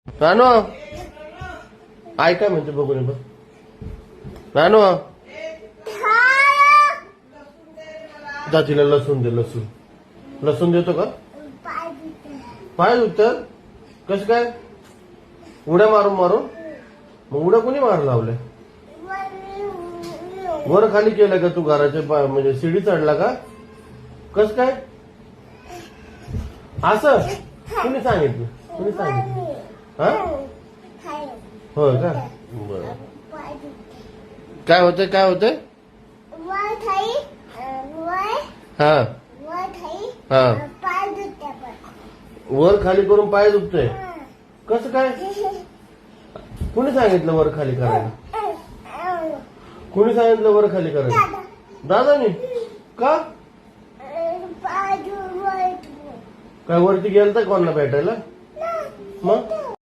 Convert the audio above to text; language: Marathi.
नानू आई काय म्हणते बघून बघ. नानू जा तिला लसूण दे. लसूण देतो का? पाय दुखतात कसं काय? उड्या मारून मग उड्या कोणी मार लावल्या? वर खाली केलं का तू घराच्या म्हणजे शिडी चढला का? कस काय असं? कुणी सांगितलं? हा होय का? बर काय होतंय? हा हा वर खाली करून पाय दुखतोय कसं काय? कुणी सांगितलं वर खाली करायला? कुणी सांगितलं वर खाली करायला? दादानी का? काय वरती गेलता कोणाला भेटायला? मग